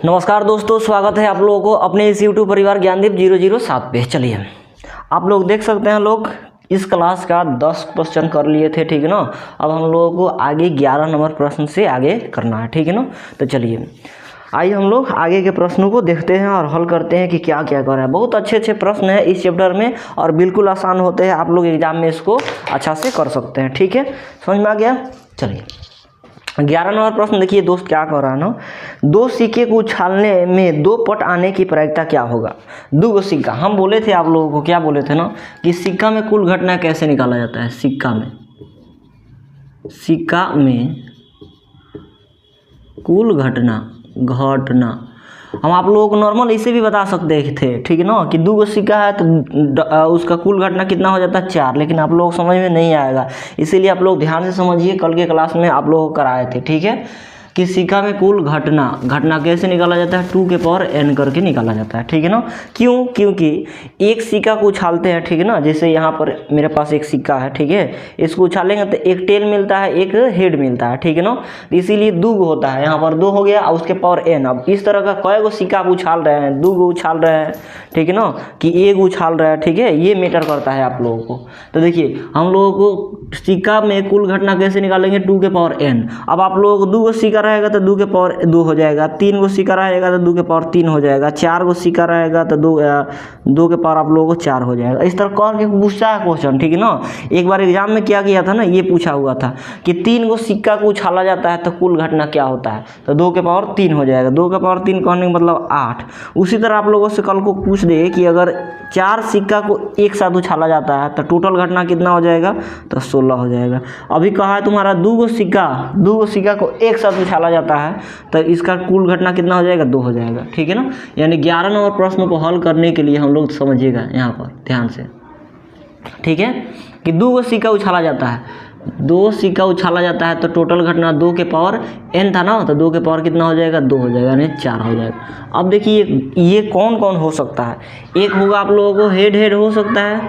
नमस्कार दोस्तों, स्वागत है आप लोगों को अपने इस YouTube परिवार ज्ञानदीप 007 पे। चलिए, आप लोग देख सकते हैं, लोग इस क्लास का 10 क्वेश्चन कर लिए थे, ठीक है ना। अब हम लोगों को आगे 11 नंबर प्रश्न से आगे करना है, ठीक है ना। तो चलिए, आइए हम लोग आगे के प्रश्नों को देखते हैं और हल करते हैं कि क्या क्या कर रहा है। बहुत अच्छे अच्छे प्रश्न हैं इस चैप्टर में और बिल्कुल आसान होते हैं। आप लोग एग्जाम में इसको अच्छा से कर सकते हैं, ठीक है। समझ में आ गया। चलिए, 11 नंबर प्रश्न देखिए दोस्त, क्या कह रहा है ना। दो सिक्के को उछालने में दो पट आने की प्रायिकता क्या होगा। दो सिक्का, हम बोले थे आप लोगों को, क्या बोले थे ना, कि सिक्का में कुल घटना कैसे निकाला जाता है। सिक्का में कुल घटना हम आप लोगों को नॉर्मल इसे भी बता सकते थे, ठीक है ना, कि दो सिक्का है तो उसका कुल घटना कितना हो जाता है 4। लेकिन आप लोग समझ में नहीं आएगा, इसीलिए आप लोग ध्यान से समझिए। कल के क्लास में आप लोगों को कराए थे, ठीक है, कि सिक्का में कुल घटना कैसे निकाला जाता है, 2 के पावर n करके निकाला जाता है, ठीक है ना। क्यों? क्योंकि एक सिक्का को उछालते हैं, ठीक है ना। जैसे यहाँ पर मेरे पास एक सिक्का है, ठीक है, इसको उछालेंगे तो एक टेल मिलता है, एक हेड मिलता है, ठीक है ना। इसीलिए 2 होता है, यहाँ पर 2 हो गया और उसके पावर n। अब इस तरह का कई गो सिक्का आप उछाल रहे हैं, 2 उछाल रहे हैं, ठीक है ना, कि 1 उछाल रहे हैं, ठीक है, ये मैटर करता है आप लोगों को। तो देखिए, हम लोगों को सिक्का में कुल घटना कैसे निकालेंगे, 2 के पावर n। अब आप लोगों को 2 सिक्का रहेगा तो 2 के पावर 2 हो जाएगा, 3 गो सिक्का रहेगा तो 2 के पावर 3 हो जाएगा, 4 गो सिक्का रहेगा तो 2 के पावर आप लोगों को 4 हो जाएगा। इस तरह करके पूछता है क्वेश्चन, ठीक है ना। एक बार एग्जाम में क्या किया था ना, ये पूछा हुआ था कि 3 गो सिक्का को उछाला जाता है तो कुल घटना क्या होता है, तो 2 के पावर 3 हो जाएगा। 2 के पावर 3 कहने का मतलब 8। उसी तरह आप लोगों से कल को पूछ दे कि अगर 4 सिक्का को एक साथ उछाला जाता है तो टोटल घटना कितना हो जाएगा, तो 16 हो जाएगा। अभी कहा है तुम्हारा 2 गो सिक्का को एक साथ उछाला जाता है तो इसका कुल घटना कितना हो जाएगा, 2 हो जाएगा, ठीक है ना। यानी 11 नंबर प्रश्न को हल करने के लिए हम लोग समझिएगा यहाँ पर ध्यान से, ठीक है, कि 2 गो सिक्का उछाला जाता है, 2 सिक्का उछाला जाता है तो टोटल घटना 2 के पावर n था ना, तो 2 के पावर कितना हो जाएगा, 2 हो जाएगा, यानी 4 हो जाएगा। अब देखिए, ये कौन कौन हो सकता है। एक होगा आप लोगों को हेड हो सकता है,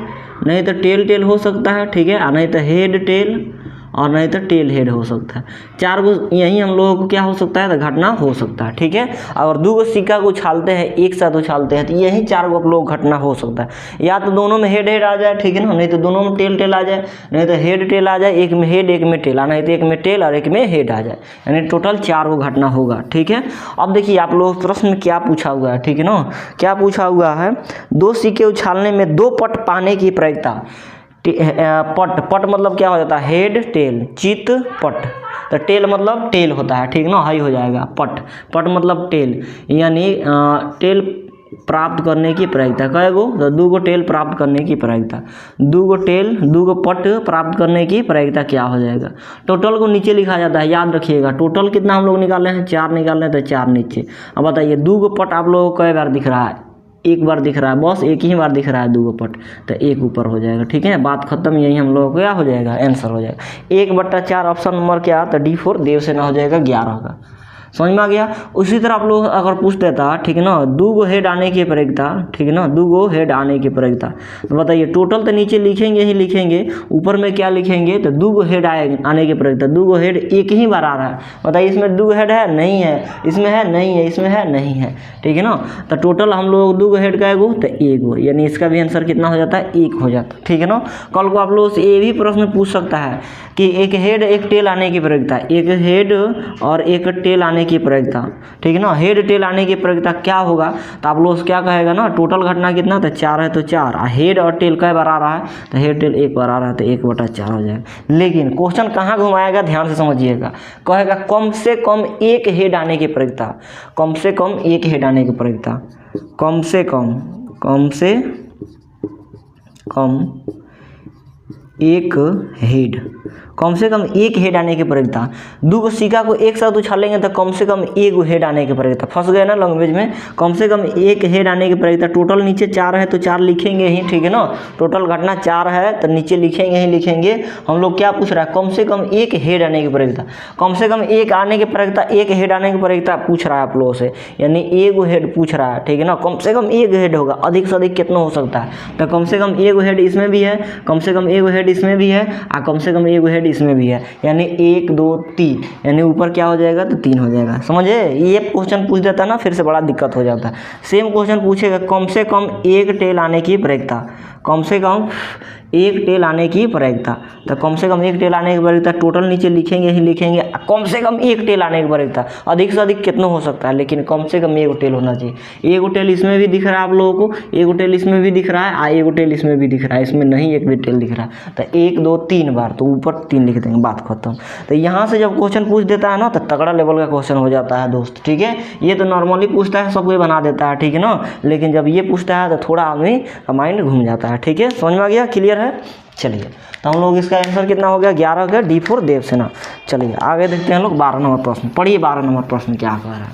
नहीं तो टेल हो सकता है, ठीक है, नहीं तो हेड टेल और नहीं तो टेल हेड हो सकता है। 4 गो यही हम लोगों को क्या हो सकता है, तो घटना हो सकता है, ठीक है। अगर 2 गो सिक्का को उछालते हैं, एक साथ उछालते हैं, तो यही 4 गो आप लोग घटना हो सकता है। या तो दोनों में हेड आ जाए, ठीक है ना, नहीं तो दोनों में टेल आ जाए, नहीं तो हेड टेल आ जाए, एक में हेड एक में टेल, नहीं तो एक में टेल और एक में हेड आ जाए, यानी टोटल 4 गो घटना होगा, ठीक है। अब देखिए, आप लोग प्रश्न में क्या पूछा हुआ है, ठीक है ना, क्या पूछा हुआ है। 2 सिक्के उछालने में 2 पट पाने की प्रायिकता। पट मतलब क्या हो जाता है, हेड टेल, चित पट। तो टेल मतलब टेल होता है, ठीक ना, हाई हो जाएगा। पट मतलब टेल, यानी टेल प्राप्त करने की प्रायिकता। कई गो, तो 2 गो टेल प्राप्त करने की प्रायिकता। 2 गो टेल, 2 गो पट प्राप्त करने की प्रायिकता क्या हो जाएगा। टोटल को नीचे लिखा जाता है, याद रखिएगा। टोटल कितना हम लोग निकाले हैं, 4 निकाले हैं, तो 4 नीचे। अब बताइए, 2 गो पट आप लोगों को कई बार दिख रहा है, एक बार दिख रहा है, बस एक ही बार दिख रहा है 2 गो पट, तो 1 ऊपर हो जाएगा, ठीक है, बात खत्म। यही हम लोगों को क्या हो जाएगा, आंसर हो जाएगा 1/4। ऑप्शन नंबर क्या, तो D4 देव से ना हो जाएगा 11 का। समझ में आ गया। उसी तरह आप लोग अगर पूछ देता, ठीक है ना, 2 गो हेड आने की प्रायिकता, ठीक है ना, 2 गो हेड आने की प्रायिकता, तो बताइए टोटल तो नीचे लिखेंगे ही लिखेंगे, ऊपर में क्या लिखेंगे, तो 2 गो हेड आने की प्रायिकता। 2 गो हेड एक ही बार आ रहा है, बताइए इसमें 2 हेड है, नहीं है, इसमें है, नहीं है, इसमें है, नहीं है, ठीक है ना। तो टोटल हम लोग 2 गो हेड का एगो, तो 1 गो, यानी इसका भी आंसर कितना हो जाता है, 1 हो जाता है, ठीक है ना। कल को आप लोगों से ये भी प्रश्न पूछ सकता है कि एक हेड एक टेल आने की प्रायिकता, एक हेड और एक टेल आने की प्रायिकता, ठीक है ना। हेड टेल आने की प्रायिकता क्या होगा, तो आप लोग क्या कहेगा ना, टोटल घटना कितना, तो 4 है तो 4, हेड और टेल कई बार आ रहा है, तो हेड टेल 1 बार आ रहा है, तो 1/4 हो जाएगा। लेकिन क्वेश्चन कहाँ घुमाएगा, ध्यान से समझिएगा। कहेगा कम से कम 1 हेड आने की प्रायिकता, कम से कम 1 हेड आने की प्रायिकता, कम से कम 1 हेड, कम से कम 1 हेड आने की प्रायिकता। 2 गो सिक्का को एक साथ उछालेंगे तो कम से कम 1 गो हेड आने की प्रायिकता। फंस गए ना लैंग्वेज में, कम से कम 1 हेड आने की प्रायिकता। टोटल नीचे 4 है तो 4 लिखेंगे ही, ठीक है ना। टोटल घटना 4 है तो नीचे लिखेंगे ही लिखेंगे। हम लोग क्या पूछ रहा है, कम से कम 1 हेड आने की प्रायिकता, कम से कम 1 आने की प्रायिकता, 1 हेड आने की प्रायिकता पूछ रहा है आप लोगों से, यानी 1 हेड पूछ रहा है, ठीक है ना। कम से कम 1 हेड होगा, अधिक से अधिक कितना हो सकता है, तो कम से कम 1 हेड इसमें भी है, कम से कम 1 हेड हेड इसमें भी है और कम से कम एगो हेड इसमें भी है, यानी 1 2 3, यानी ऊपर क्या हो जाएगा तो 3 हो जाएगा। समझे, ये क्वेश्चन पूछ देता है ना फिर से बड़ा दिक्कत हो जाता है। सेम क्वेश्चन पूछेगा कम से कम एक टेल आने की प्रयोगता, कम से कम एक टेल आने की प्रयोगता, तो कम से कम एक टेल आने की प्रयोगता टोटल नीचे लिखेंगे ही लिखेंगे, कम से कम एक टेल आने की प्रयोगता, अधिक से अधिक कितना हो सकता है लेकिन कम से कम एक टेल होना चाहिए। एक टेल इसमें भी दिख रहा है आप लोगों को, एक टेल इसमें भी दिख रहा है और एक टेल इसमें भी दिख रहा है, इसमें नहीं एक भी टेल दिख रहा है, तो 1 2 3 बार, तो ऊपर 3 लिख देंगे, बात खत्म। तो यहाँ से जब क्वेश्चन पूछ देता है ना तो तगड़ा लेवल का क्वेश्चन हो जाता है दोस्त, ठीक है। ये तो नॉर्मली पूछता है, सब कोई बना देता है, ठीक है ना, लेकिन जब ये पूछता है तो थोड़ा आदमी का माइंड घूम जाता है, ठीक है। समझ में आ गया, क्लियर है। चलिए तो हम लोग इसका आंसर कितना हो गया, 11 हो गया, D4 देवसेना। चलिए आगे देखते हैं लोग 12 नंबर प्रश्न। पढ़िए 12 नंबर प्रश्न क्या कह रहा है।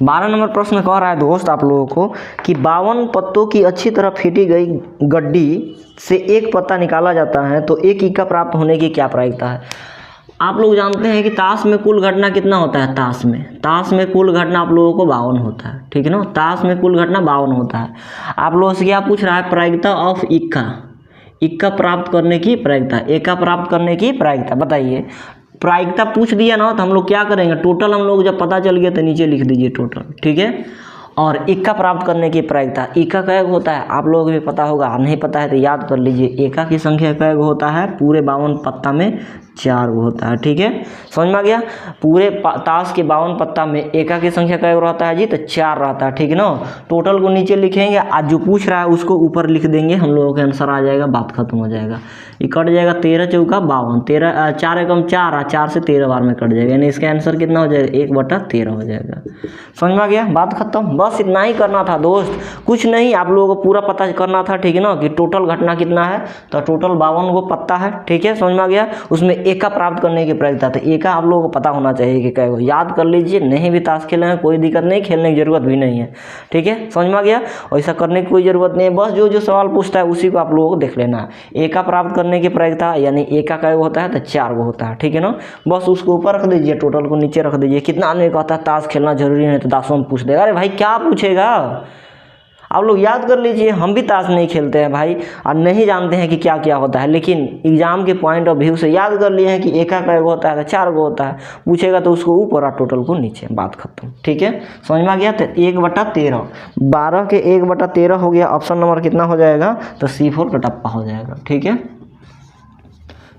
12 नंबर प्रश्न कह रहा है दोस्त आप लोगों को कि 52 पत्तों की अच्छी तरह फेंटी गई गड्डी से एक पत्ता निकाला जाता है तो एक इक्का प्राप्त होने की क्या प्रायिकता है। आप लोग जानते हैं कि ताश में कुल घटना कितना होता है, ताश में कुल घटना आप लोगों को 52 होता है, ठीक है ना, ताश में कुल घटना 52 होता है। आप लोगों से क्या पूछ रहा है, प्रायिकता ऑफ इक्का प्राप्त करने की प्रायिकता, एका प्राप्त करने की प्रायिकता बताइए। प्रायिकता पूछ दिया ना तो हम लोग क्या करेंगे, टोटल हम लोग जब पता चल गया तो नीचे लिख दीजिए टोटल, ठीक है। और इक्का प्राप्त करने की प्रायिकता, इक्का कैग होता है आप लोगों को भी पता होगा, नहीं पता है तो याद कर लीजिए। एका की संख्या कैग होता है, पूरे 52 पत्ता में 4 होता है, ठीक है। समझ में आ गया। पूरे ताश के 52 पत्ता में एका की संख्या कैग रहता है जी, तो 4 रहता है, ठीक है ना। टोटल को नीचे लिखेंगे, आज जो पूछ रहा है उसको ऊपर लिख देंगे, हम लोगों का आंसर आ जाएगा, बात खत्म हो जाएगा। ये कट जाएगा 13 चौका 52, 13 4 एकम 4 और 4 से 13 बार में कट जाएगा, यानी इसका आंसर कितना हो जाएगा, 1/13 हो जाएगा। समझ में आ गया, बात खत्म। बस इतना ही करना था दोस्त, कुछ नहीं, आप लोगों को पूरा पता करना था, ठीक है ना, कि टोटल घटना कितना है, तो टोटल 52 को पत्ता है, ठीक है। समझ में आ गया। उसमें एका प्राप्त करने की प्रायिकता, तो एका आप लोगों को पता होना चाहिए कि क्या, याद कर लीजिए। नहीं भी ताश खेले हैं कोई दिक्कत नहीं, खेलने की जरूरत भी नहीं है, ठीक है। समझ में आ गया। ऐसा करने की कोई जरूरत नहीं है, बस जो जो सवाल पूछता है उसी को आप लोगों को देख लेना है। एका प्राप्त करने की प्रायिकता यानी एका का होता है तो 4 होता है, ठीक है ना। बस उसको ऊपर रख दीजिए, टोटल को नीचे रख दीजिए। कितना आदमी कहता है ताश खेलना जरूरी नहीं, तो 10वां में पूछ देगा, अरे भाई क्या पूछेगा, आप लोग याद कर लीजिए। हम भी ताश नहीं खेलते हैं भाई और नहीं जानते हैं कि क्या क्या होता है, लेकिन एग्जाम के पॉइंट ऑफ व्यू से याद कर लिए हैं कि एका का होता है तो 4 होता है, पूछेगा तो उसको ऊपर और टोटल को नीचे, बात खत्म, ठीक है। समझ में आ गया। तो 1/13, 12 के 1/13 हो गया। ऑप्शन नंबर कितना हो जाएगा, तो C4 का टप्पा हो जाएगा, ठीक है।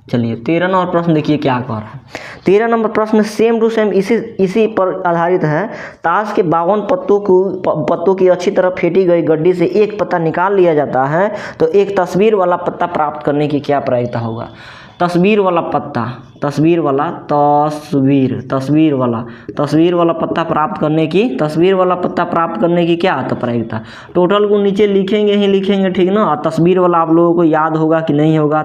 चलिए 13 नंबर प्रश्न देखिए क्या कह रहा है। 13 नंबर प्रश्न सेम टू सेम इसी पर आधारित है। ताश के 52 पत्तों की अच्छी तरह फेंटी गई गड्डी से एक पत्ता निकाल लिया जाता है तो एक तस्वीर वाला पत्ता प्राप्त करने की क्या प्रायिकता होगा। तस्वीर वाला पत्ता प्राप्त करने की क्या आता प्रायिकता। टोटल को नीचे लिखेंगे ही लिखेंगे, ठीक ना। और तस्वीर वाला आप लोगों को याद होगा कि नहीं होगा,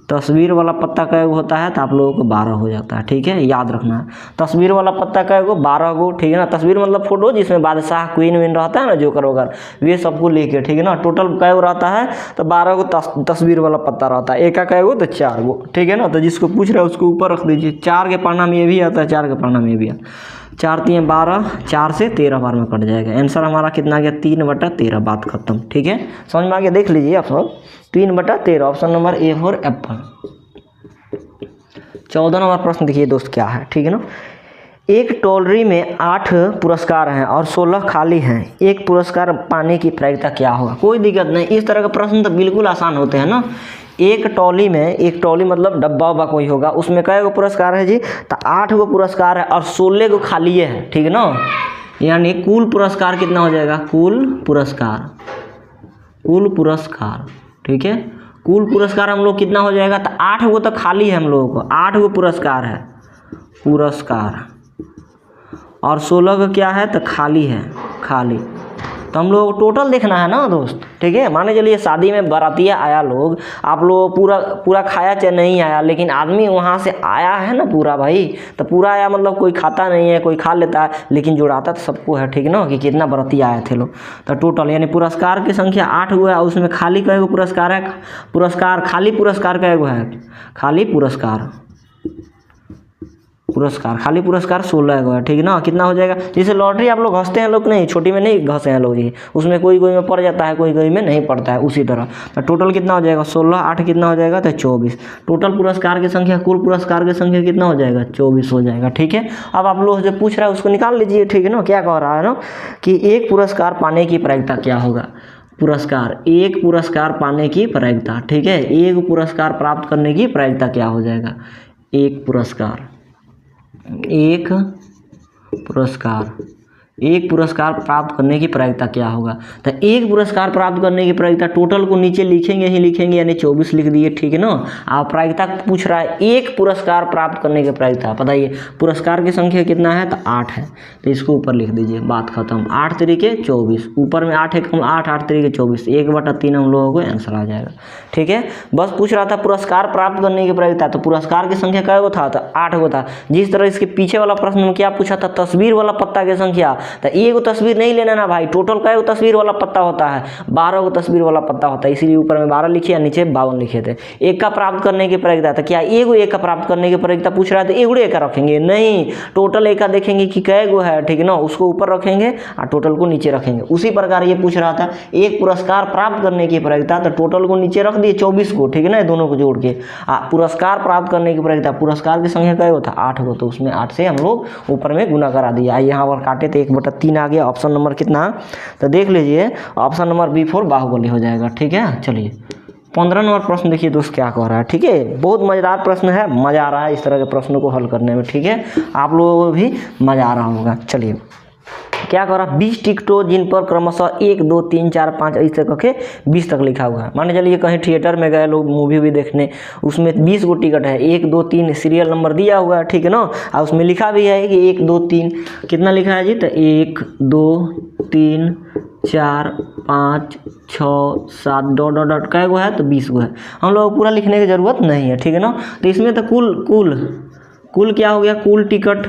तस्वीर वाला पत्ता का होता है तो आप लोगों को 12 हो जाता है, ठीक है, याद रखना है। तस्वीर वाला पत्ता का 12 गो, ठीक है ना। तस्वीर मतलब फोटो जिसमें बादशाह क्वीन विन रहता है ना, जोकर वगैरह, वे सबको लेके, ठीक है ना। टोटल कै गो रहता है तो 12 गो तस्वीर वाला पत्ता रहता है। एका कै गो तो 4 गो, ठीक है ना। तो जिसको पूछ रहा है उसको ऊपर रख दीजिए। 4 के पढ़ना में ये भी आता है, 4 के पढ़ना में ये भी आता है। 4 3 12, 4 से 13 बार में कट जाएगा। आंसर हमारा कितना आ गया, 3/13, बात खत्म, ठीक है। समझ में आ गया, देख लीजिए आप सब, 3/13, option number A4 Apple. 14 number प्रश्न देखिए दोस्त क्या है, ठीक है ना। एक टॉलरी में 8 पुरस्कार हैं और 16 खाली हैं, एक पुरस्कार पाने की प्रायिकता क्या होगा। कोई दिक्कत नहीं, इस तरह का प्रश्न तो बिल्कुल आसान होते हैं ना। एक टॉली मतलब डब्बा उब्बा कोई होगा, उसमें कै गो पुरस्कार है जी, तो 8 गो पुरस्कार है और 16 गो खाली है, ठीक है ना। यानी कुल पुरस्कार कितना हो जाएगा, कुल पुरस्कार, ठीक है। कुल पुरस्कार हम लोग कितना हो जाएगा, तो 8 गो तो खाली है हम लोगों को, 8 गो पुरस्कार है, और 16 का क्या है तो खाली है, तो हम लोग टोटल देखना है ना दोस्त, ठीक है। माने चलिए शादी में बारातिया आया लोग, आप लोग पूरा खाया चाहे नहीं आया, लेकिन आदमी वहाँ से आया है ना पूरा भाई, तो पूरा आया मतलब कोई खाता नहीं है, कोई खा लेता है, लेकिन जुड़ाता तो सबको है, ठीक ना, कि कितना बारातिया आए थे लोग। तो टोटल यानी पुरस्कार की संख्या 8 गो है, उसमें खाली कै गो पुरस्कार है, खाली पुरस्कार कै गो है, खाली पुरस्कार पुरस्कार, खाली पुरस्कार 16 को है, ठीक है ना। कितना हो जाएगा, जैसे लॉटरी आप लोग घसते हैं लोग, नहीं छोटी में नहीं घसे हैं लोग जी, उसमें कोई कोई में पड़ जाता है, कोई कोई में नहीं पड़ता है, उसी तरह। तो टोटल कितना हो जाएगा 16, 8 कितना हो जाएगा, तो 24। टोटल पुरस्कार की संख्या, कुल पुरस्कार की संख्या कितना हो जाएगा, 24 हो जाएगा, ठीक है। अब आप लोग जो पूछ रहा है उसको निकाल लीजिए, ठीक है ना। क्या कह रहा है ना कि एक पुरस्कार पाने की प्रायिकता क्या होगा, पुरस्कार, एक पुरस्कार पाने की प्रायिकता, ठीक है। एक पुरस्कार प्राप्त करने की प्रायिकता क्या हो जाएगा, एक पुरस्कार, एक पुरस्कार प्राप्त करने की प्रायिकता क्या होगा। तो एक पुरस्कार प्राप्त करने की प्रायिकता, टोटल को नीचे लिखेंगे ही लिखेंगे, यानी 24 लिख दिए, ठीक है ना। आप प्रायिकता पूछ रहा है एक पुरस्कार प्राप्त करने की प्रायिकता, बताइए पुरस्कार की संख्या कितना है, तो 8 है, तो इसको ऊपर लिख दीजिए, बात खत्म। 8 तरीके 24, ऊपर में 8 है कम, 8 तरीके 24, 1/3 हम लोगों को आंसर आ जाएगा, ठीक है। बस पूछ रहा था पुरस्कार प्राप्त करने की प्रायिकता, तो पुरस्कार की संख्या क्या था, तो 8 को था। जिस तरह इसके पीछे वाला प्रश्न में क्या पूछा था, तस्वीर वाला पत्ता की संख्या, तो एक तस्वीर नहीं लेना ना भाई, टोटल का तस्वीर वाला पत्ता होता है, 12 को तस्वीर वाला पत्ता होता है, इसीलिए ऊपर में 12 लिखे या नीचे 52 लिखे थे। एक का प्राप्त करने की प्रायिकता, तो क्या एक का प्राप्त करने की प्रायिकता पूछ रहा है, तो एक का रखेंगे नहीं, टोटल एक का देखेंगे कि कै गो है, ठीक है ना, उसको ऊपर रखेंगे और टोटल को नीचे रखेंगे। उसी प्रकार ये पूछ रहा था एक पुरस्कार प्राप्त करने की प्रायिकता, तो टोटल को नीचे रख दिए 24 को, ठीक है ना, दोनों को जोड़ के। पुरस्कार प्राप्त करने की प्रायिकता, पुरस्कार की संख्या क्या होता, 8 को, तो उसमें 8 से हम लोग ऊपर में गुना करा दिया। यहाँ पर काटे तो 1/3 आ गया। ऑप्शन नंबर कितना, तो देख लीजिए ऑप्शन नंबर B4 बाहुबली हो जाएगा, ठीक है। चलिए 15 नंबर प्रश्न देखिए दोस्त क्या कह रहा है, ठीक है। बहुत मज़ेदार प्रश्न है, मज़ा आ रहा है इस तरह के प्रश्नों को हल करने में, ठीक है। आप लोगों को भी मज़ा आ रहा होगा। चलिए क्या कर रहा, 20 टिकटों जिन पर क्रमशः 1 2 3 4 5 ऐसे करके 20 तक लिखा हुआ है। मान चलिए कहीं थिएटर में गए लोग मूवी भी देखने, उसमें 20 गो टिकट है, 1 2 3 सीरियल नंबर दिया हुआ है, ठीक है ना। और उसमें लिखा भी है कि 1 2 3 कितना लिखा है जी, तो 1 2 3 4 5 6 7 डॉट डॉट डॉट कै गो है, तो 20 गो है। हम लोग पूरा लिखने की ज़रूरत नहीं है, ठीक है ना। तो इसमें तो कुल क्या हो गया, कुल टिकट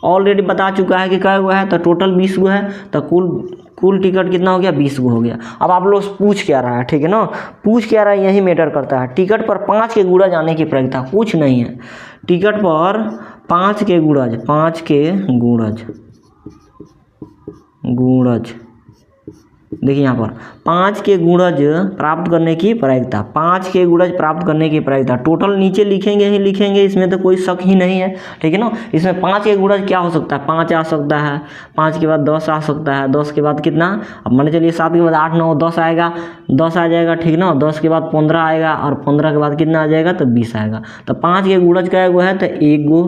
ऑलरेडी बता चुका है कि कै गो है, तो टोटल 20 गो है, तो कुल टिकट कितना हो गया, 20 गो हो गया। अब आप लोग पूछ क्या रहा है, ठीक है ना, पूछ क्या रहा है यही मैटर करता है। टिकट पर 5 के गुणज आने की प्रायिकता, कुछ नहीं है। टिकट पर 5 के गुणज देखिए यहाँ पर 5 के गुणज प्राप्त करने की प्रायिकता, 5 के गुणज प्राप्त करने की प्रायिकता, टोटल नीचे लिखेंगे ही लिखेंगे, इसमें तो कोई शक ही नहीं है, ठीक है ना। इसमें 5 के गुणज क्या हो सकता है, 5 आ सकता है, 5 के बाद 10 आ सकता है, 10 के बाद कितना, अब मान चलिए 7 के बाद 8 9 10 आएगा, 10 आ जाएगा, ठीक ना। 10 के बाद 15 आएगा, और 15 के बाद कितना आ जाएगा, तो 20 आएगा। तो 5 के गुणज कै गो है, तो 1 गो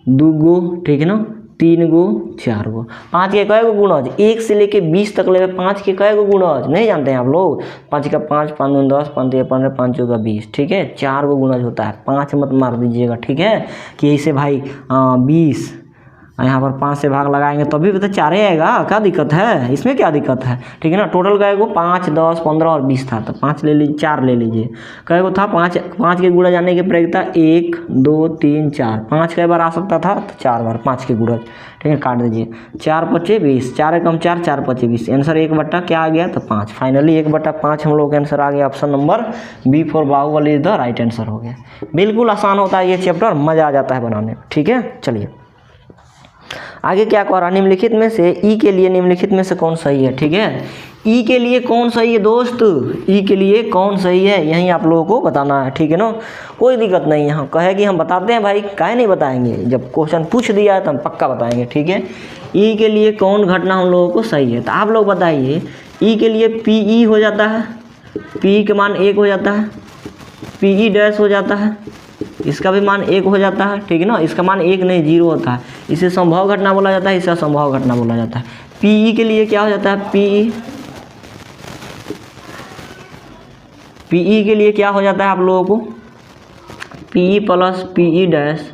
2 गो, ठीक है ना, 3 गो 4 गो। 5 के कै गो गुणज, 1 से लेके 20 तक ले 5 के कै गो गुणज नहीं जानते हैं आप लोग, 5 का 5 5 2 10 5 3 15 5 4 20, ठीक है। 4 गो गुणज होता है, 5 मत मार दीजिएगा, ठीक है, कि ऐसे भाई 20 यहाँ पर 5 से भाग लगाएंगे तभी तो 4 आएगा, क्या दिक्कत है, इसमें क्या दिक्कत है, ठीक है ना। टोटल कै गो 5 10 15 और 20 था, तो 5 ले लीजिए, 4 ले लीजिए। कै गो था 5 के गुणा जाने की प्रायिकता 1 2 3 4, 5 कई बार आ सकता था, तो 4 बार 5 के गुणज, ठीक है, काट दीजिए। 4 5 20, 4 कम 4 4 5 20, आंसर 1 क्या आ गया, तो 5। फाइनली 1/5 हम लोग का आंसर आ गया। Option number B4 Baahubali is the right answer हो गया। बिल्कुल आसान होता है ये चैप्टर, मज़ा आ जाता है बनाने में, ठीक है। चलिए आगे क्या कह रहा, निम्नलिखित में से ई के लिए निम्नलिखित में से कौन सही है, ठीक है। ई के लिए कौन सही है दोस्त, ई के लिए कौन सही है, यही आप लोगों को बताना है, ठीक है ना। कोई दिक्कत नहीं, यहाँ कहे कि हम बताते हैं भाई, काहे नहीं बताएंगे, जब क्वेश्चन पूछ दिया है तो हम पक्का बताएंगे, ठीक है। ई के लिए कौन घटना हम लोगों को सही है, तो आप लोग बताइए। ई के लिए PE हो जाता है, PE के मान 1 हो जाता है, PE डैश हो जाता है, इसका भी मान 1 हो जाता है, ठीक है ना। इसका मान 1 नहीं 0 होता है, इसे संभव घटना बोला जाता है, इसे असंभव घटना बोला जाता है। PE के लिए क्या हो जाता है, PE के लिए क्या हो जाता है आप लोगों को, PE plus PE dash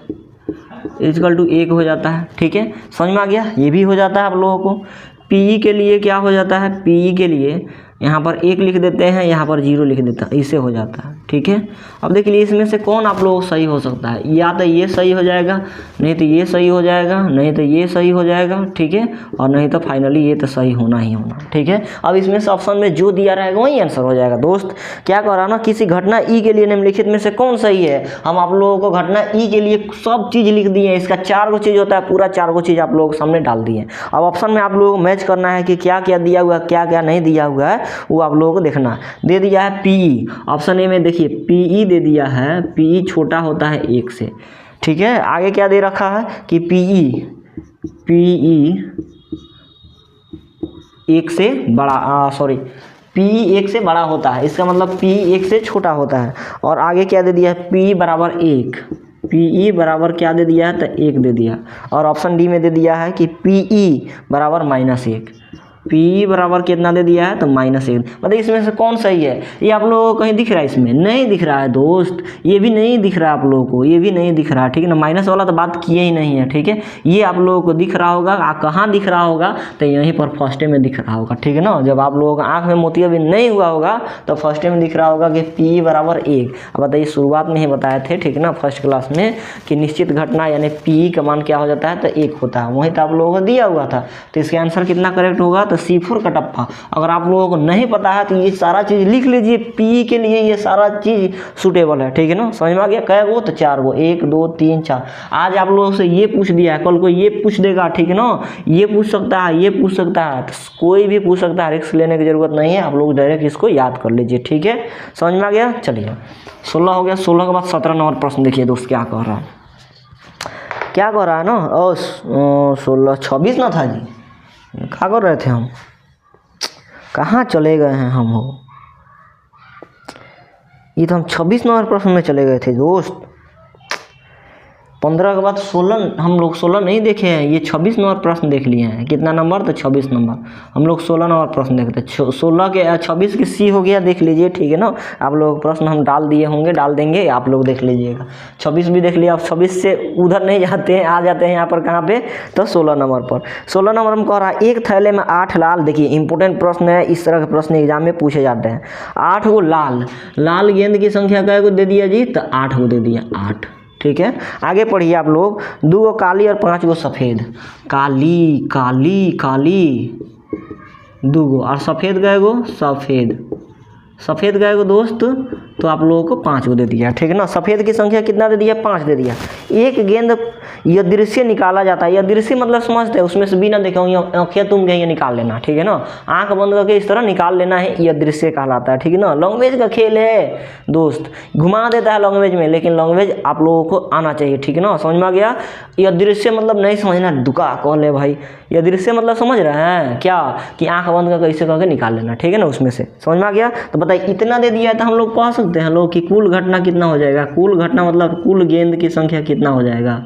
equal to 1 हो जाता है, ठीक है, समझ में आ गया। ये भी हो जाता है आप लोगों को। PE के लिए क्या हो जाता है, PE के लिए यहाँ पर 1 लिख देते हैं, यहाँ पर 0 लिख देता है, इससे हो जाता है, ठीक है। अब देख लीजिए इसमें से कौन आप लोगों को सही हो सकता है, या तो ये सही हो जाएगा, नहीं तो ये सही हो जाएगा, नहीं तो ये सही हो जाएगा, ठीक है, और नहीं तो फाइनली ये तो सही होना ही होना, ठीक है। अब इसमें से ऑप्शन में जो दिया रहेगा वही आंसर हो जाएगा। दोस्त क्या कर रहा ना, किसी घटना ई के लिए निम्नलिखित में से कौन सही है। हम आप लोगों को घटना ई के लिए सब चीज़ लिख दिए, इसका 4 गो चीज़ होता है, पूरा 4 गो चीज़ आप लोगों के सामने डाल दिए। अब ऑप्शन में आप लोगों को मैच करना है कि क्या क्या दिया हुआ है, क्या क्या नहीं दिया हुआ है, वो आप लोगों को देखना है। दे दिया है पीई, ऑप्शन ए में देखिए पीई दे दिया है, पीई छोटा होता है 1 से, ठीक है। आगे क्या दे रखा है कि पीई 1 से बड़ा, पी 1 से बड़ा होता है, इसका मतलब पी 1 से छोटा होता है। और आगे क्या दे दिया है, पी बराबर 1, पीई बराबर क्या दे दिया है, तो 1 दे दिया। और ऑप्शन डी में दे दिया है कि पीई बराबर -1, पी बराबर कितना दे दिया है, तो -1। मतलब इसमें से कौन सही है, ये आप लोगों को कहीं दिख रहा है, इसमें नहीं दिख रहा है दोस्त, ये भी नहीं दिख रहा है आप लोगों को, ये भी नहीं दिख रहा है, ठीक है ना। माइनस वाला तो बात किए ही नहीं है, ठीक है। ये आप लोगों को दिख रहा होगा, कहाँ दिख रहा होगा, तो यहीं पर फर्स्टे में दिख रहा होगा, ठीक है ना। जब आप लोगों का आँख में मोतियाबिंद नहीं हुआ होगा तो फर्स्टे में दिख रहा होगा कि पी बराबर 1। अब बताइए शुरुआत में ही बताए थे, ठीक है ना, फर्स्ट क्लास में, कि निश्चित घटना यानी पी का मान क्या हो जाता है, तो 1 होता है, वहीं तो आप लोगों को दिया हुआ था। तो इसका आंसर कितना करेक्ट होगा, तो C4 का टप्पा। अगर आप लोगों को नहीं पता है तो ये सारा चीज़ लिख लीजिए, पी के लिए ये सारा चीज़ सूटेबल है, ठीक है ना। समझ में आ गया, कै गो, तो 4 गो, 1 2 3 4। आज आप लोगों से ये पूछ दिया है, कल को ये पूछ देगा, ठीक है ना, ये पूछ सकता है, ये पूछ सकता है, तो कोई भी पूछ सकता है, रिस्क लेने की जरूरत नहीं है, आप लोग डायरेक्ट इसको याद कर लीजिए, ठीक है। समझ में आ गया। चलिए 16 हो गया, 16 के बाद 17 नंबर प्रश्न देखिए दोस्त क्या कह रहा है, क्या कह रहा है ना, 16 26 ना था जी, क्या कर रहे थे हम, कहाँ चले गए हैं हम हो, ये तो हम 26 नंबर प्रश्न में चले गए थे दोस्त। 15 के बाद 16 हम लोग 16 नहीं देखे हैं, ये 26 नंबर प्रश्न देख लिए हैं। कितना नंबर, तो 26 नंबर, हम लोग 16 नंबर प्रश्न देखते हैं। 16 के 26 के सी हो गया, देख लीजिए, ठीक है ना। आप लोग प्रश्न हम डाल दिए होंगे, डाल देंगे, आप लोग देख लीजिएगा। 26 भी देख लिया, अब 26 से उधर नहीं जाते हैं, आ जाते हैं यहाँ पर कहाँ पे, तो 16 नंबर पर। 16 नंबर में कह रहा है, एक थैले में 8 लाल, देखिए इंपॉर्टेंट प्रश्न है, इस तरह के प्रश्न एग्जाम में पूछे जाते हैं। 8 गो लाल गेंद की संख्या कै गो दे दिया जी, तो 8 गो दे दिया, 8, ठीक है। आगे पढ़िए आप लोग, 2 गो काली और 5 गो सफ़ेद, काली काली काली 2 गो, और सफ़ेद गए गो, सफ़ेद गए गो दोस्त, तो आप लोगों को 5 गो दे दिया, ठीक है ना। सफ़ेद की संख्या कितना दे दिया, 5 दे दिया। एक गेंद यदृश्य निकाला जाता है, यदृश्य मतलब समझते हैं, उसमें से बिना देखे आँखें तुम गई निकाल लेना, ठीक है ना, आँख बंद करके इस तरह निकाल लेना है, यदृश्य कहलाता है, ठीक है ना। लैंग्वेज का खेल है दोस्त, घुमा देता है लैंग्वेज में, लेकिन लैंग्वेज आप लोगों को आना चाहिए, ठीक है ना। समझ में आ गया। यदृश्य मतलब नहीं समझना, दुका कॉल है भाई, यदृश्य मतलब समझ रहे हैं क्या, कि आँख बंद करके इसे करके निकाल लेना, ठीक है ना, उसमें से। समझ में आ गया। तो बताइए इतना दे दिया है, तो हम लोग कह सकते हैं लोग कि कुल घटना कितना हो जाएगा, कुल घटना मतलब कुल गेंद की संख्या कितना हो जाएगा,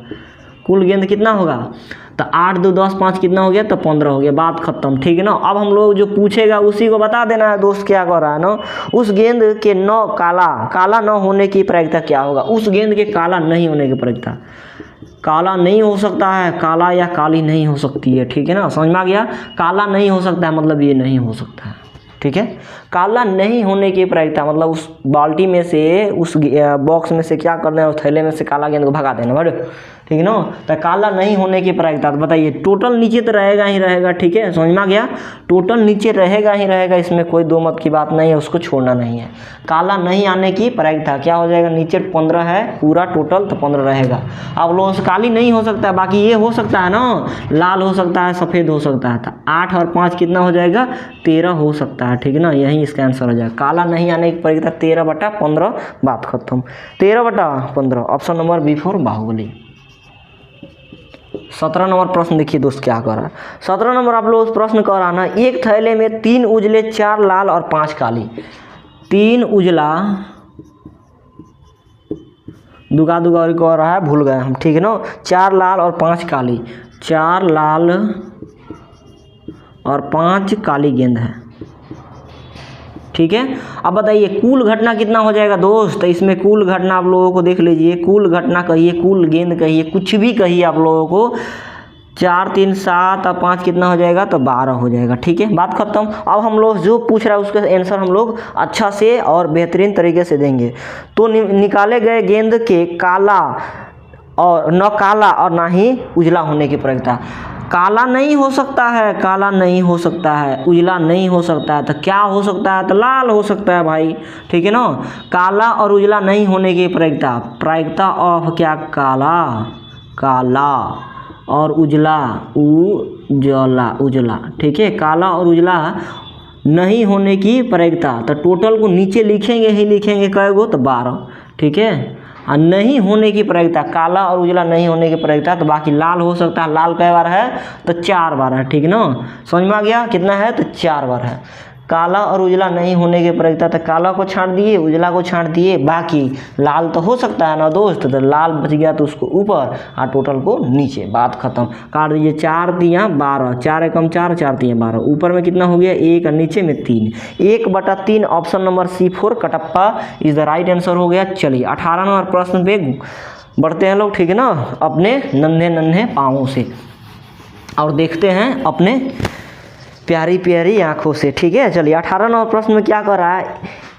कुल गेंद कितना होगा, तो 8 2 10 5 कितना हो गया, तो 15 हो गया, बात खत्म, ठीक है ना। अब हम लोग जो पूछेगा उसी को बता देना है दोस्त, क्या कर रहा है ना, उस गेंद के काला न होने की प्रायिकता क्या होगा, उस गेंद के काला नहीं होने की प्रायिकता, काला नहीं हो सकता है, काला या काली नहीं हो सकती है, ठीक है ना। समझ में आ गया, काला नहीं हो सकता है मतलब ये नहीं हो सकता है, ठीक है। काला नहीं होने की प्रायिकता मतलब उस बाल्टी में से, उस बॉक्स में से क्या करना है, उस थैले में से काला गेंद को भगा देना, बड़े, ठीक है ना। तो काला नहीं होने की प्रायिकता, तो बताइए टोटल नीचे तो रहेगा ही रहेगा, ठीक है, समझ में आ गया, टोटल नीचे रहेगा ही रहेगा, इसमें कोई दो मत की बात नहीं है, उसको छोड़ना नहीं है। काला नहीं आने की प्रायिकता क्या हो जाएगा, नीचे 15 है पूरा टोटल, तो 15 रहेगा। अब लोगों से काली नहीं हो सकता है, बाकी ये हो सकता है ना, लाल हो सकता है, सफ़ेद हो सकता है, तो 8 और 5 कितना हो जाएगा, 13 हो सकता है, ठीक है ना। यही इसका आंसर हो जाएगा, काला नहीं आने की प्रायिकता 13/15, बात खत्म। 13/15 option number B4 Baahubali. 17 number प्रश्न देखिए दोस्त क्या कर रहा है। 17 नंबर आप लोग प्रश्न कर रहा ना, एक थैले में 3 उजले 4 लाल और 5 काली, 3 उजला दुगा और कह रहा है, भूल गए हम, ठीक है ना, 4 लाल और 5 काली, 4 लाल और 5 काली गेंद है, ठीक है। अब बताइए कुल घटना कितना हो जाएगा दोस्त, तो इसमें कुल घटना आप लोगों को देख लीजिए, कुल घटना कहिए, कुल गेंद कहिए, कुछ भी कहिए आप लोगों को, 4 3 7 और 5 कितना हो जाएगा, तो 12 हो जाएगा। ठीक है, बात खत्म। अब हम लोग जो पूछ रहा है उसका आंसर हम लोग अच्छा से और बेहतरीन तरीके से देंगे। तो निकाले गए गेंद के काला और न काला और ना ही उजला होने की प्रयोगता। काला नहीं हो सकता है, काला नहीं हो सकता है, उजला नहीं हो सकता है, तो क्या हो सकता है, तो लाल हो सकता है भाई। ठीक है ना, काला और उजला नहीं होने की प्रयोगता, प्रयोगता ऑफ क्या, काला, काला और उजला, उजला, उजला। ठीक है, काला और उजला नहीं होने की प्रयोगता। तो टोटल को नीचे लिखेंगे ही लिखेंगे, कएगो, तो 12। ठीक है, और नहीं होने की प्रयोगता, काला और उजला नहीं होने की प्रयोगता, तो बाकी लाल हो सकता है। लाल कई बार है, तो 4 बार है। ठीक है ना, समझ में आ गया, कितना है, तो 4 बार है। काला और उजला नहीं होने की प्रयोगता, तो काला को छांट दिए, उजला को छांट दिए, बाकी लाल तो हो सकता है ना दोस्त, तो लाल बच गया तो उसको ऊपर और टोटल को नीचे। बात खत्म, काट दीजिए। 4 दिया 12, 4 एकम 4, 4 दिए 12, ऊपर में कितना हो गया 1 और नीचे में 3, 1/3। Option number C4 Kattappa is the right answer हो गया। चलिए 18 नंबर प्रश्न पे बढ़ते हैं लोग। ठीक है ना, अपने नन्हे नन्हे पाँवों से और देखते हैं अपने प्यारी प्यारी आँखों से। ठीक है, चलिए 18 नंबर प्रश्न में क्या कर रहा है,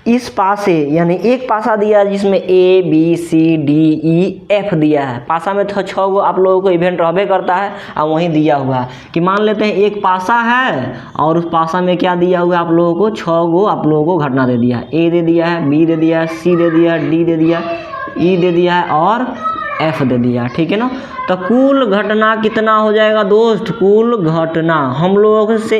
इस पासे यानी एक पासा दिया है जिसमें A B C D E F दिया है। पासा में तो 6 गो आप लोगों को इवेंट रहबे करता है और वहीं दिया हुआ है कि मान लेते हैं एक पासा है और उस पासा में क्या दिया हुआ है आप लोगों को, 6 गो आप लोगों को घटना दे दिया है। A दे दिया है, B दे दिया है, C दे दिया है, D दे दिया है, E दे दिया है और F दे दिया। ठीक है ना, तो कुल घटना कितना हो जाएगा दोस्त, कुल घटना हम लोगों से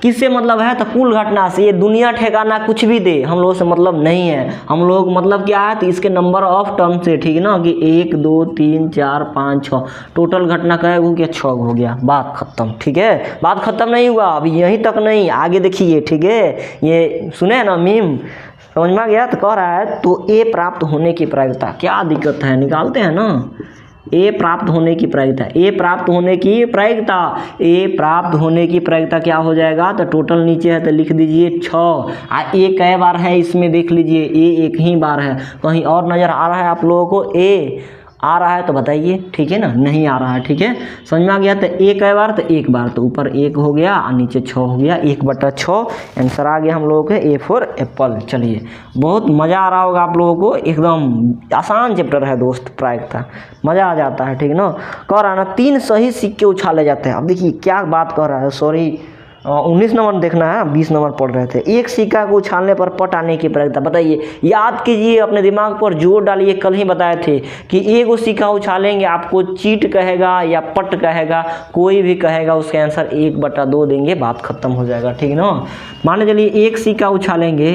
किससे मतलब है, तो कुल घटना से। ये दुनिया ठिकाना कुछ भी दे हम लोगों से मतलब नहीं है। हम लोग मतलब क्या है, तो इसके नंबर ऑफ टर्म से। ठीक है ना, कि 1 2 3 4 5 6 टोटल घटना का हो गया 6 हो गया। बात खत्म। ठीक है, बात खत्म नहीं हुआ, अभी यहीं तक नहीं, आगे देखिए। ठीक है, ये सुने ना मीम, समझ में आ गया। तो कह रहा है तो A प्राप्त होने की प्रयोगता, क्या दिक्कत है, निकालते हैं ना। A प्राप्त होने की प्रयोगता, A प्राप्त होने की प्रयोगता, A प्राप्त होने की प्रयोगता क्या हो जाएगा, तो टोटल नीचे है तो लिख दीजिए 6। A कई बार है इसमें देख लीजिए, A एक ही बार है। कहीं और नज़र आ रहा है आप लोगों को A आ रहा है तो बताइए। ठीक है ना, नहीं आ रहा है। ठीक है, समझ में आ गया। तो A कई बार, तो 1 बार, तो ऊपर 1 हो गया और नीचे 6 हो गया, 1/6 आंसर आ गया हम लोगों के A फॉर एप्पल। चलिए बहुत मज़ा आ रहा होगा आप लोगों को, एकदम आसान चैप्टर है दोस्त, प्रायिकता मज़ा आ जाता है। ठीक है ना, कह रहा है ना 3 सही सिक्के उछाले जाते हैं। अब देखिए क्या बात कर रहा है, सॉरी 19 नंबर देखना है, 20 नंबर पढ़ रहे थे। एक सिक्का को उछालने पर पट आने की प्रयोगता, बताइए, याद कीजिए, अपने दिमाग पर जोर डालिए। कल ही बताए थे कि एक सिक्का उछालेंगे आपको चीट कहेगा या पट कहेगा, कोई भी कहेगा, उसका आंसर 1/2 देंगे, बात खत्म हो जाएगा। ठीक है ना, मान चलिए एक सिक्का उछालेंगे,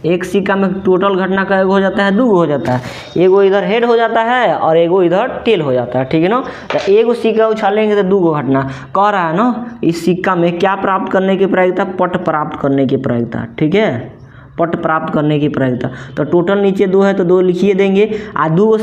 एक सिक्का में टोटल घटना का एगो हो जाता है, 2 हो जाता है। एगो इधर हेड हो जाता है और एगो इधर टेल हो जाता है। ठीक है ना, तो एगो सिक्का उछालेंगे तो 2 घटना। कह रहा है ना इस सिक्का में क्या प्राप्त करने की प्रयोगता, पट प्राप्त करने की प्रयोगता। ठीक है, पट प्राप्त करने की प्रयोगता। तो टोटल नीचे 2 है तो 2 लिखिए देंगे। और एगो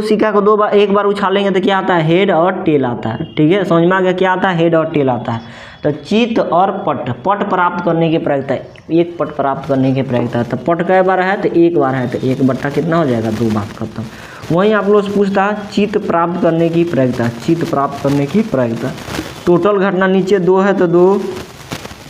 सिक्का को 2 बार, 1 बार उछालेंगे तो क्या आता है, हेड और टेल आता है। ठीक है, समझ में आ गया, क्या आता है, हेड और टेल आता है। तो चित और पट प्राप्त करने की प्रयोगता, एक पट प्राप्त करने की प्रयोगता। तो पट कई बार है, तो 1 बार है, तो 1 कितना हो जाएगा, 2, बात खत्म। वहीं आप लोग से पूछता है चित प्राप्त करने की प्रयोगता, चित प्राप्त करने की प्रयोगता। टोटल घटना नीचे 2 है तो 2,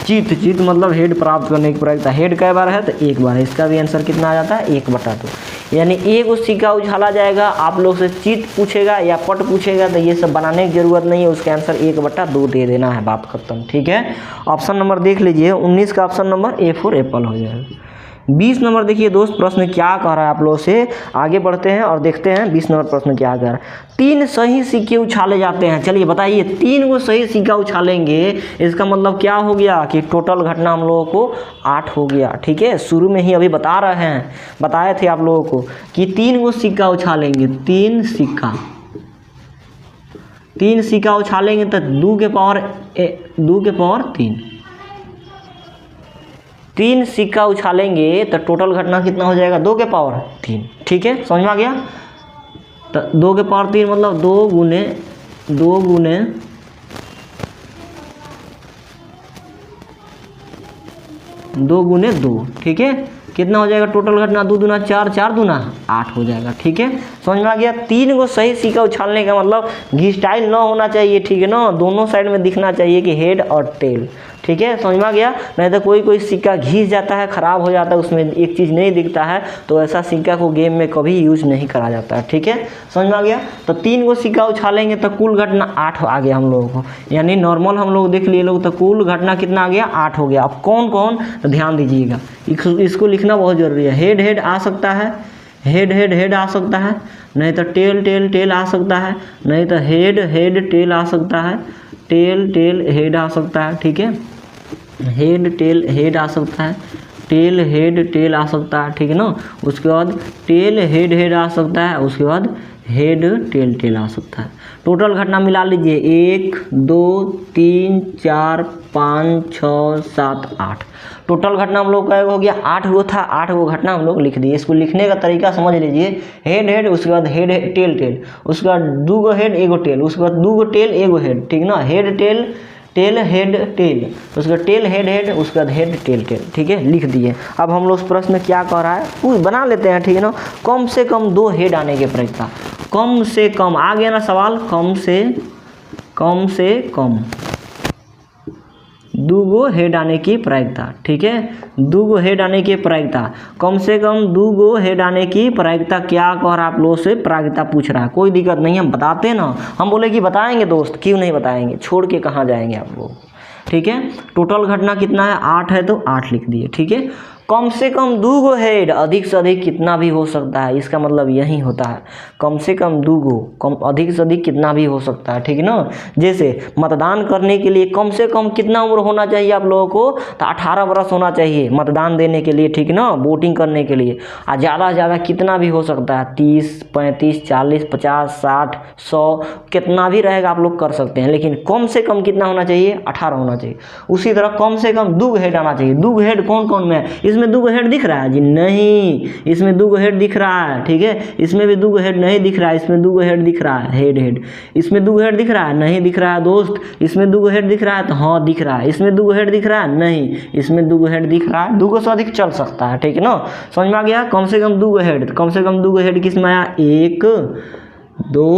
चित मतलब हेड प्राप्त करने की प्रयोगता। हेड कई बार है, तो 1 बार है। इसका भी आंसर कितना आ जाता है, 1/2। यानी एक सिक्का उछाला जाएगा, आप लोग से चित पूछेगा या पट पूछेगा तो ये सब बनाने की जरूरत नहीं है, उसका आंसर 1/2 दे देना है, बात खत्म। ठीक है, ऑप्शन नंबर देख लीजिए, 19 का option number A for Apple हो जाएगा। 20 नंबर देखिए दोस्त, प्रश्न क्या कह रहा है, आप लोग से आगे बढ़ते हैं और देखते हैं 20 नंबर प्रश्न क्या कह रहा है। 3 सही सिक्के उछाले जाते हैं। चलिए बताइए, 3 को सही सिक्का उछालेंगे, इसका मतलब क्या हो गया कि टोटल घटना हम लोगों को 8 हो गया। ठीक है, शुरू में ही अभी बताए थे आप लोगों को कि 3 को सिक्का उछालेंगे, 3 सिक्का उछालेंगे तो 2 के पावर 3 सिक्का उछालेंगे तो टोटल घटना कितना हो जाएगा, 2 के पावर 3। ठीक है, समझ में आ गया। तो 2 के पावर 3 मतलब 2 गुने 2। ठीक है, कितना हो जाएगा टोटल घटना, 2 दूना 4, 4 दूना 8 हो जाएगा। ठीक है, समझ में आ गया। 3 को सही सिक्का उछालने का मतलब घिस्टाइल ना होना चाहिए, ठीक है ना, दोनों साइड में दिखना चाहिए कि हेड और टेल। ठीक है, समझ में आ गया। नहीं तो कोई सिक्का घिस जाता है, ख़राब हो जाता है, उसमें एक चीज़ नहीं दिखता है, तो ऐसा सिक्का को गेम में कभी यूज नहीं करा जाता है। ठीक है, समझ में आ गया। तो 3 को सिक्का उछालेंगे तो कुल घटना 8 आ गया हम लोगों को, यानी नॉर्मल हम लोग देख लिए लोग, तो कुल घटना कितना आ गया, 8 हो गया। अब कौन कौन, तो ध्यान दीजिएगा, इसको लिखना बहुत ज़रूरी है। हेड हेड आ सकता है, हेड हेड हेड आ सकता है, नहीं तो टेल टेल टेल आ सकता है, नहीं तो हेड हेड टेल आ सकता है, टेल टेल हेड आ सकता है। ठीक है, हेड टेल हेड आ सकता है, टेल हेड टेल आ सकता है। ठीक है ना, उसके बाद टेल हेड हेड आ सकता है, उसके बाद हेड टेल टेल आ सकता है। टोटल घटना मिला लीजिए, 1 2 3 4 5 6 7 8। टोटल घटना हम लोग का हो गया 8 गो था, 8 गो घटना हम लोग लिख दिए। इसको लिखने का तरीका समझ लीजिए, हेड हेड, उसके बाद हेड टेल टेल, उसके बाद 2 गो हेड 1 गो टेल, उसके बाद 2 गो टेल 1 गो हेड। ठीक ना, head tail tail head tail, उसका टेल हेड हेड, उसके बाद हेड टेल टेल। ठीक है, लिख दिए। अब हम लोग उस प्रश्न में क्या कह रहा है वो बना लेते हैं। ठीक है ना, कम से कम 2 हेड आने की प्रक्रिया, कम से कम आ गया ना सवाल, कम से कम 2 गो हेड आने की प्रायिकता। ठीक है, 2 गो हेड आने की प्रायिकता, कम से कम 2 गो हेड आने की प्रायिकता क्या कह रहा है, आप लोगों से प्रायिकता पूछ रहा है। कोई दिक्कत नहीं, हम बताते ना, हम बोले कि बताएंगे दोस्त, क्यों नहीं बताएंगे, छोड़ के कहाँ जाएंगे आप लोग। ठीक है, टोटल घटना कितना है, 8 है, तो 8 लिख दिए। ठीक है, कम से कम 2 गो हेड, अधिक से अधिक कितना भी हो सकता है, इसका मतलब यही होता है, कम से कम 2 गो, कम अधिक से अधिक कितना भी हो सकता है। ठीक है ना, जैसे मतदान करने के लिए कम से कम कितना उम्र होना चाहिए आप लोगों को, तो 18 वर्ष होना चाहिए मतदान देने के लिए। ठीक है ना, वोटिंग करने के लिए। और ज़्यादा से ज़्यादा कितना भी हो सकता है, 30 35 40 50 60 100 कितना भी रहेगा, आप लोग कर सकते हैं, लेकिन कम से कम कितना होना चाहिए, 18 होना चाहिए। उसी तरह कम से कम 2 हेड आना चाहिए। 2 हेड कौन कौन में है, इसमें 2 हेड दिख रहा है जी, नहीं, इसमें 2 हेड दिख रहा है। ठीक है, इसमें भी 2 हेड नहीं दिख रहा है, इसमें 2 हेड दिख रहा है, हेड हेड। इसमें 2 हेड दिख रहा है, नहीं दिख रहा है दोस्त। इसमें 2 हेड दिख रहा है, तो हाँ दिख रहा है। इसमें 2 हेड दिख रहा है, नहीं, इसमें 2 हेड दिख रहा है। 2 से अधिक चल सकता है। ठीक है ना, समझ में आ गया। कम से कम 2 हेड, कम से कम 2 हेड किस में आया, 1 2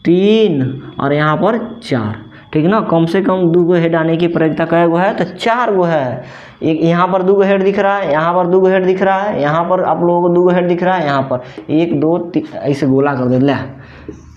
3 और यहाँ पर 4। ठीक है ना, कम से कम 2 गो हेड आने की प्रक्रिया कै गो है, तो 4 गो है। एक यहाँ पर 2 गो हेड दिख रहा है, यहाँ पर 2 गो हेड दिख रहा है, यहाँ पर आप लोगों को 2 गो हेड दिख रहा है, यहाँ पर 1 2 3 ऐसे गोला कर दे, ले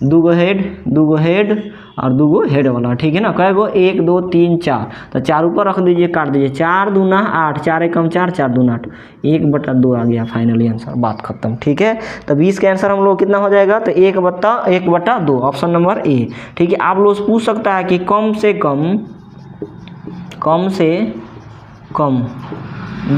2 गो हेड 2 गो हेड और 2 गो हेड वाला। ठीक है ना, कै गो, 1 2 3 4, तो 4 ऊपर रख दीजिए, काट दीजिए, 4 दूना 8, 4 एकम 4, 4 दूना 8, 1/2 आ गया फाइनली आंसर, बात खत्म। ठीक है, तो 20 का आंसर हम लोग कितना हो जाएगा, तो 1/2, ऑप्शन नंबर ए। ठीक है, आप लोग पूछ सकता है कि कम से कम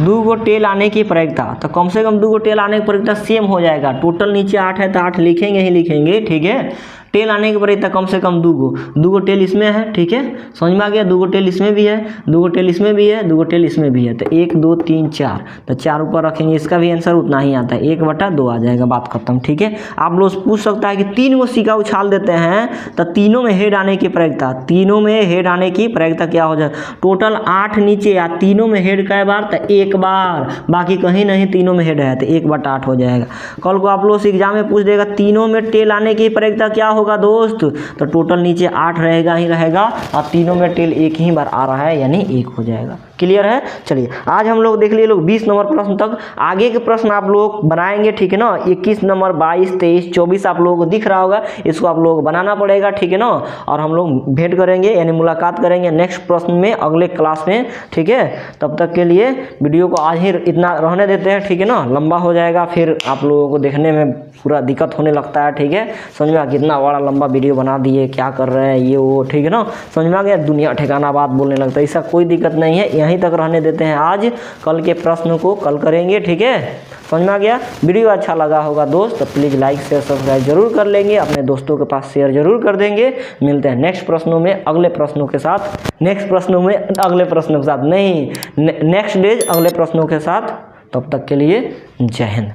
2 गो टेल आने की प्रक्रिया, तो कम से कम 2 गो टेल आने की प्रक्रिया सेम हो जाएगा। टोटल नीचे 8 है, तो 8 लिखेंगे ही लिखेंगे। ठीक है, टेल आने की प्रक्रिया कम से कम 2 गो टेल इसमें है। ठीक है, समझ में आ गया। 2 गो टेल इसमें भी है, 2 गो टेल इसमें भी है, 2 गो टेल इसमें भी है, तो 1 2 3 4, तो 4 ऊपर रखेंगे, इसका भी आंसर उतना ही आता है, 1/2 आ जाएगा, बात खत्म। ठीक है, आप लोग पूछ सकता है कि 3 गो सिक्का उछाल देते हैं तो तीनों में हेड आने की प्रक्रिया, तीनों में हेड आने की प्रक्रिया क्या हो जाए, टोटल 8 नीचे या तीनों में हेड कै बार, तो 1 बार, बाकी कहीं नहीं तीनों में हेड है, तो 1/8 हो जाएगा। कल को आप लोग से एग्जाम में पूछ देगा तीनों में टेल आने की प्रक्रिया क्या होगा दोस्त, तो टोटल नीचे 8 रहेगा ही रहेगा, और तीनों में टेल एक ही बार आ रहा है, यानी 1 हो जाएगा। क्लियर है। चलिए आज हम लोग देख लिए लोग 20 नंबर प्रश्न तक, आगे के प्रश्न आप लोग बनाएंगे। ठीक है ना, 21 नंबर 22 23 24 आप लोगों को दिख रहा होगा, इसको आप लोग बनाना पड़ेगा। ठीक है ना, और हम लोग भेंट करेंगे यानी मुलाकात करेंगे नेक्स्ट प्रश्न में अगले क्लास में। ठीक है, तब तक के लिए वीडियो को आज ही इतना रहने देते हैं। ठीक है ना, लंबा हो जाएगा, फिर आप लोगों को देखने में पूरा दिक्कत होने लगता है। ठीक है, समझ में आ कितना बड़ा लंबा वीडियो बना दिए, क्या कर रहे हैं ये वो। ठीक है ना, समझ में आ गया, दुनिया ठिकाना बात बोलने लगता है, ऐसा कोई दिक्कत नहीं है, यहीं तक रहने देते हैं। आज कल के प्रश्न को कल करेंगे। ठीक है, समझ में आ गया। वीडियो अच्छा लगा होगा दोस्त तो प्लीज़ लाइक शेयर सब्सक्राइब जरूर कर लेंगे, अपने दोस्तों के पास शेयर जरूर कर देंगे। मिलते हैं नेक्स्ट प्रश्नों में अगले प्रश्नों के साथ, नेक्स्ट प्रश्नों में अगले प्रश्नों के साथ नहीं, नेक्स्ट डेज अगले प्रश्नों के साथ। तब तक के लिए जय हिंद।